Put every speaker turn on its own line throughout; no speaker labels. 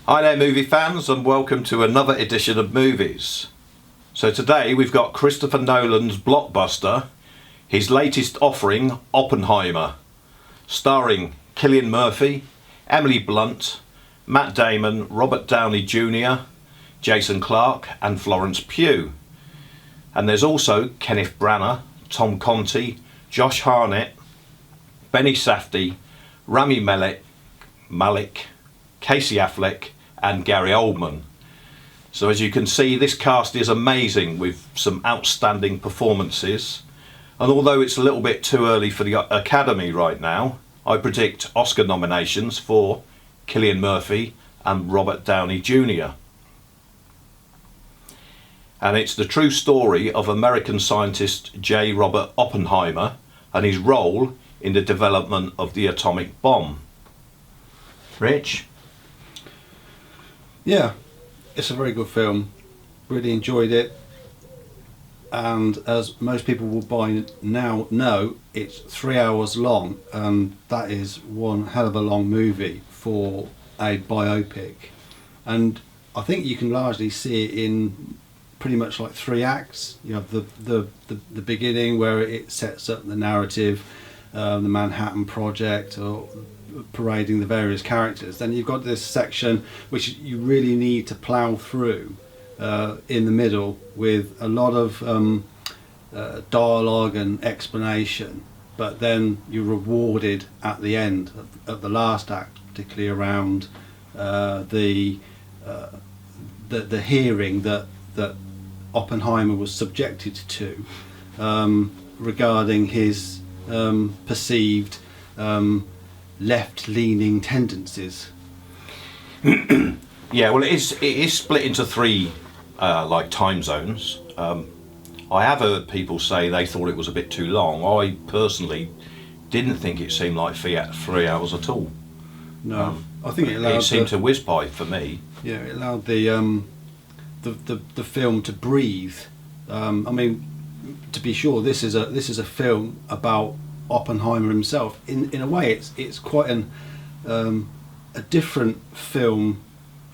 Hi there movie fans, and welcome to another edition of Movies. So today we've got Christopher Nolan's blockbuster, his latest offering, Oppenheimer, starring Cillian Murphy, Emily Blunt, Matt Damon, Robert Downey Jr., Jason Clarke and Florence Pugh. And there's also Kenneth Branagh, Tom Conti, Josh Hartnett, Benny Safdie, Rami Malek, Casey Affleck and Gary Oldman. So as you can see, this cast is amazing with some outstanding performances, and although it's a little bit too early for the Academy right now, I predict Oscar nominations for Cillian Murphy and Robert Downey Jr. And it's the true story of American scientist J. Robert Oppenheimer and his role in the development of the atomic bomb. Rich?
Yeah, it's a very good film. Really enjoyed it. And as most people will by now know, it's 3 hours long, and that is one hell of a long movie for a biopic. And I think you can largely see it in pretty much like 3 acts. You have the beginning where it sets up the narrative, the Manhattan Project, or parading the various characters. Then you've got this section which you really need to plough through in the middle with a lot of dialogue and explanation, but then you're rewarded at the end of the last act, particularly around the hearing that Oppenheimer was subjected to regarding his perceived left-leaning tendencies.
Yeah, well, it is split into 3 time zones. I have heard people say they thought it was a bit too long. I personally didn't think it seemed like 3 hours at all.
No, I think it
seemed to whiz by for me.
Yeah, it allowed the film to breathe. I mean, to be sure, this is a film about Oppenheimer himself. In a way, it's quite a different film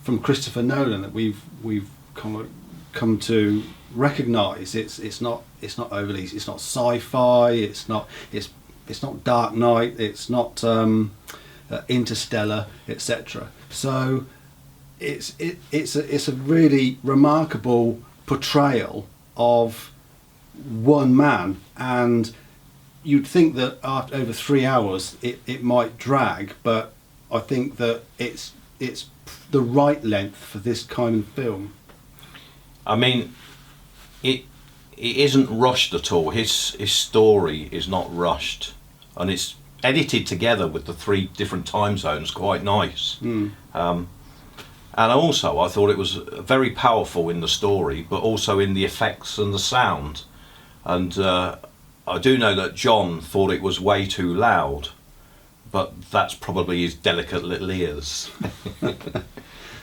from Christopher Nolan that we've kind of come to recognise. It's not overly, it's not sci-fi. It's not Dark Knight. It's not Interstellar, etc. So it's a really remarkable portrayal of one man, and you'd think that after over 3 hours it might drag, but I think that it's the right length for this kind of film.
I mean, it isn't rushed at all. His story is not rushed, and it's edited together with the 3 different time zones quite nice. And also I thought it was very powerful in the story, but also in the effects and the sound. And I do know that John thought it was way too loud, but that's probably his delicate little ears.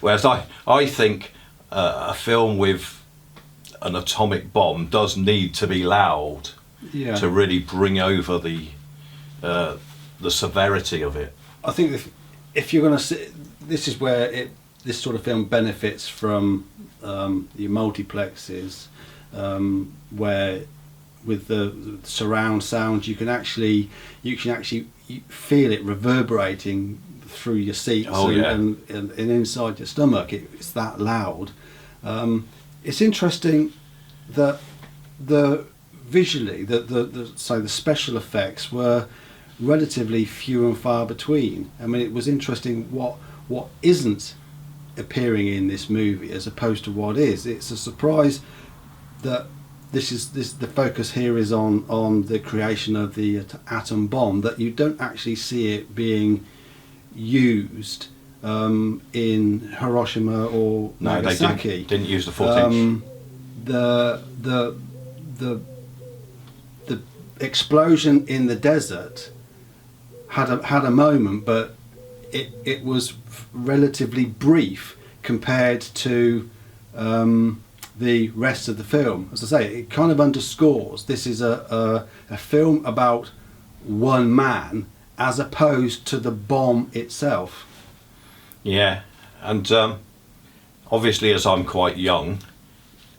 Whereas I think a film with an atomic bomb does need to be loud, yeah, to really bring over the severity of it.
I think if you're going to see, this is where this sort of film benefits from your multiplexes, where with the surround sound you can actually feel it reverberating through your seats.
Oh, yeah.
and inside your stomach. It's that loud. It's interesting that visually the special effects were relatively few and far between. I mean, it was interesting what isn't appearing in this movie as opposed to what is. It's a surprise that the focus here is on the creation of the atom bomb, that you don't actually see it being used in Hiroshima or Nagasaki.
They didn't use the footage.
The explosion in the desert had a moment, but it was relatively brief compared to the rest of the film. As I say, it kind of underscores this is a film about one man as opposed to the bomb itself.
Yeah, And obviously, as I'm quite young,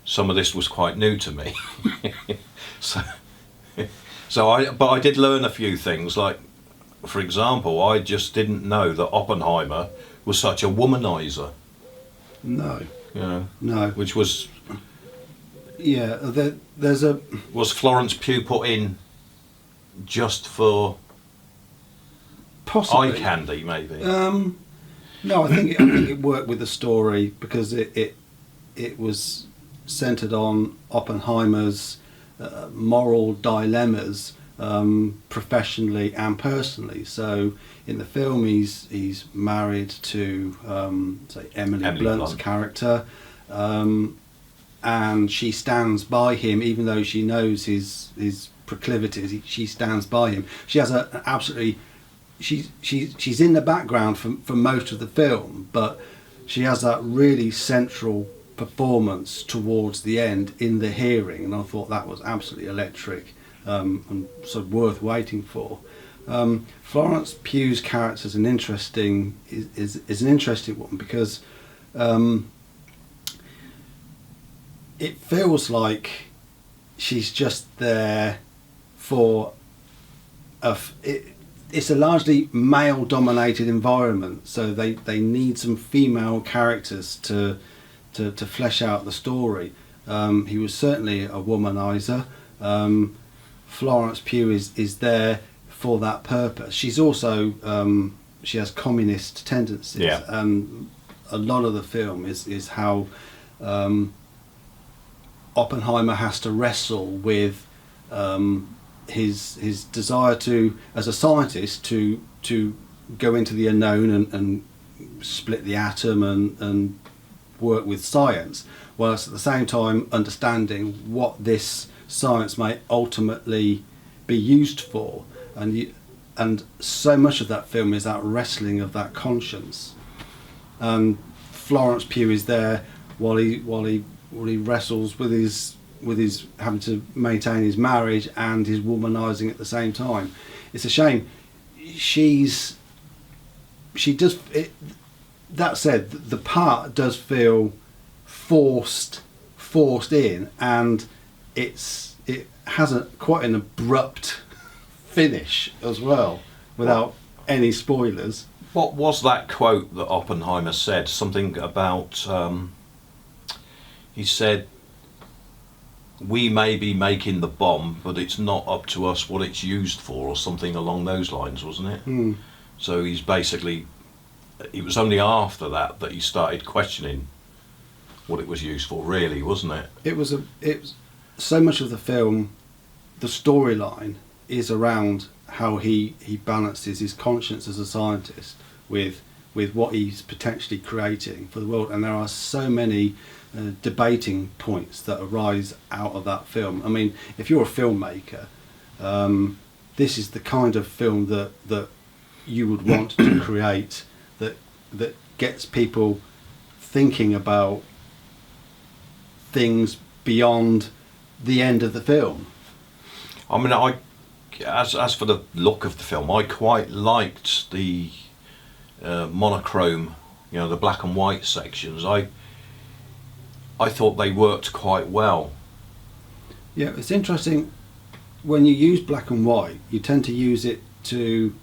some of this was quite new to me. so, but I did learn a few things. Like, for example, I just didn't know that Oppenheimer was such a womanizer.
No.
You know,
No.
which was
Yeah, there's a...
Was Florence Pugh put in just for
Possibly.
eye candy, maybe?
No, I think it worked with the story because it was centered on Oppenheimer's moral dilemmas, professionally and personally. So in the film, he's married to say Emily Blunt's character, and she stands by him even though she knows his proclivities. She stands by him. She has an absolutely... She's in the background for most of the film, but she has that really central performance towards the end in the hearing, and I thought that was absolutely electric, and sort of worth waiting for. Florence Pugh's character is an interesting one because it feels like she's just there for it's a largely male-dominated environment, so they need some female characters to flesh out the story. He was certainly a womanizer. Florence Pugh is there for that purpose. She's also she has communist tendencies,
yeah.
And a lot of the film is how Oppenheimer has to wrestle with his desire to, as a scientist, to go into the unknown and split the atom and work with science, whilst at the same time understanding what this science may ultimately be used for, and so much of that film is that wrestling of that conscience. Florence Pugh is there while he wrestles with his having to maintain his marriage and his womanizing at the same time. It's a shame. She does it. That said, the part does feel forced in, and it has quite an abrupt finish as well, without any spoilers.
What was that quote that Oppenheimer said? Something about he said, "We may be making the bomb, but it's not up to us what it's used for," or something along those lines, wasn't it?
Mm.
So he's basically, it was only after that he started questioning what it was used for, really, wasn't it?
It was so much of the film, the storyline is around how he balances his conscience as a scientist with what he's potentially creating for the world, and there are so many debating points that arise out of that film. I mean, if you're a filmmaker, this is the kind of film that you would want to create, that gets people thinking about things beyond the end of the film.
I mean, as for the look of the film, I quite liked the monochrome, the black and white sections. I thought they worked quite well.
Yeah, it's interesting when you use black and white. You tend to use it to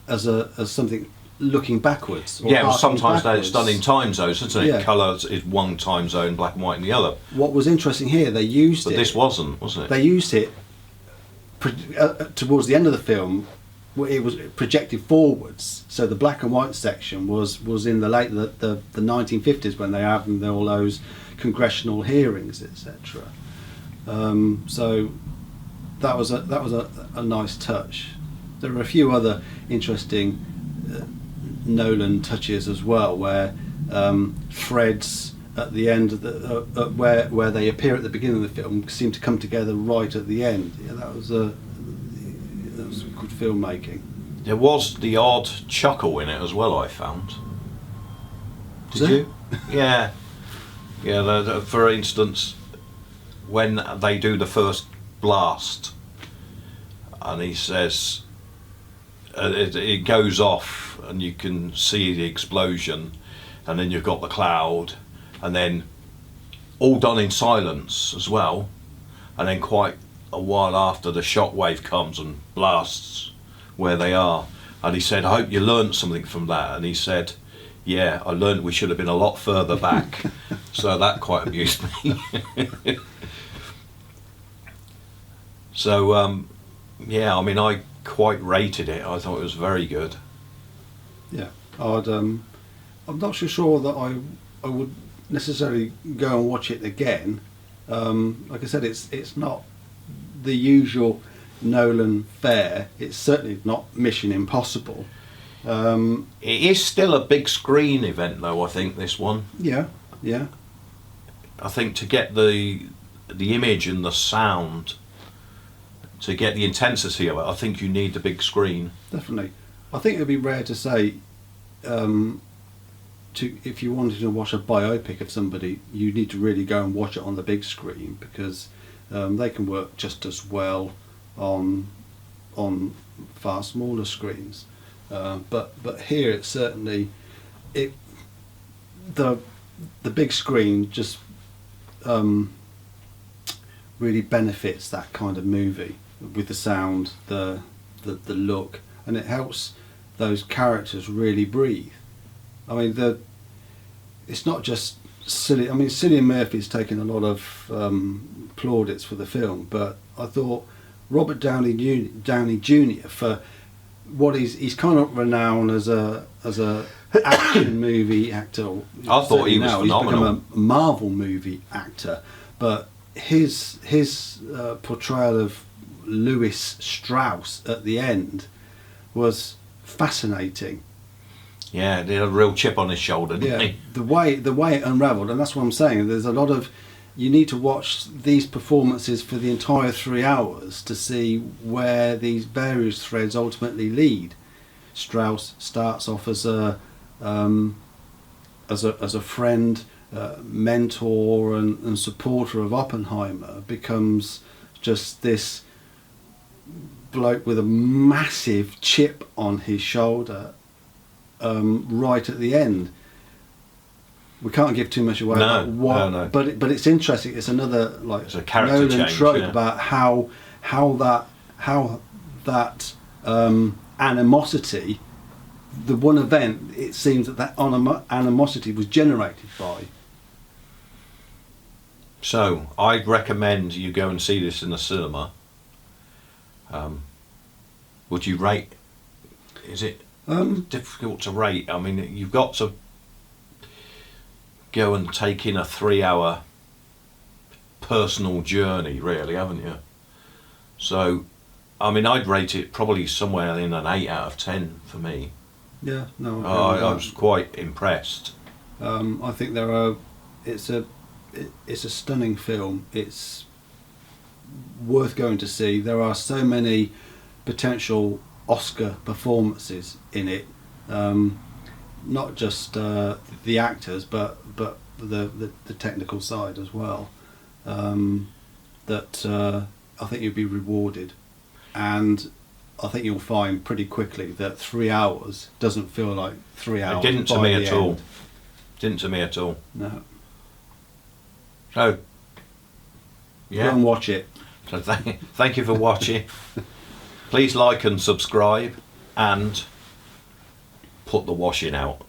as something looking backwards. Or
well, sometimes
backwards.
it's done in time zones, isn't it?
Yeah.
Colours is one time zone, black and white in the other.
What was interesting here, they used
But
it.
this wasn't it?
They used it towards the end of the film. It was projected forwards, so the black and white section was in the 1950s when they had all those congressional hearings, etc. So that was a nice touch. There are a few other interesting Nolan touches as well, where threads at the end of where they appear at the beginning of the film seem to come together right at the end. Yeah, that was good filmmaking.
There was the odd chuckle in it as well, I found. Did you? Yeah. Yeah, for instance, when they do the first blast and he says, it goes off and you can see the explosion, and then you've got the cloud, and then all done in silence as well, and then quite a while after the shockwave comes and blasts where they are. And he said, I hope you learned something from that. And he said, yeah, I learned we should have been a lot further back. So that quite amused me. So yeah, I mean, I quite rated it. I thought it was very good.
Yeah, I'm not so sure that I would necessarily go and watch it again. Like I said, it's not the usual Nolan fare. It's certainly not Mission Impossible.
It is still a big screen event, though. I think this one.
Yeah.
I think to get the image and the sound, to get the intensity of it, I think you need the big screen.
Definitely. I think it'd be rare to say, if you wanted to watch a biopic of somebody, you need to really go and watch it on the big screen, because they can work just as well on far smaller screens. But here it's certainly the big screen just really benefits that kind of movie, with the sound, the look, and it helps those characters really breathe. I mean, it's not just silly. I mean, Cillian Murphy's taken a lot of plaudits for the film, but I thought Robert Downey Jr. for what he's kind of renowned as a action movie actor.
I thought he was phenomenal.
He's become a Marvel movie actor, but his portrayal of Lewis Strauss at the end was fascinating.
Yeah, he had a real chip on his shoulder, didn't he?
The way it unravelled, and that's what I'm saying. There's a lot of, you need to watch these performances for the entire 3 hours to see where these various threads ultimately lead. Strauss starts off as a friend, mentor, and supporter of Oppenheimer, becomes just this bloke with a massive chip on his shoulder. Right at the end, we can't give too much away about what,
no.
but it's interesting. It's another
it's a character
Nolan
change,
trope,
yeah,
about how that animosity, the one event it seems that animosity was generated by.
So I'd recommend you go and see this in the cinema. Would you rate? Is it difficult to rate? I mean, you've got to go and take in a 3 hour personal journey, really, haven't you? So, I mean, I'd rate it probably somewhere in an 8 out of 10 for me.
Yeah, no,
I was quite impressed.
I think it's a stunning film. It's worth going to see. There are so many potential Oscar performances in it, not just the actors, but the technical side as well. That I think you'll be rewarded, and I think you'll find pretty quickly that 3 hours doesn't feel like 3 hours.
It didn't to me at all. Didn't to me at all.
No.
So, yeah.
Go and watch it.
So thank you for watching. Please like and subscribe, and put the washing out.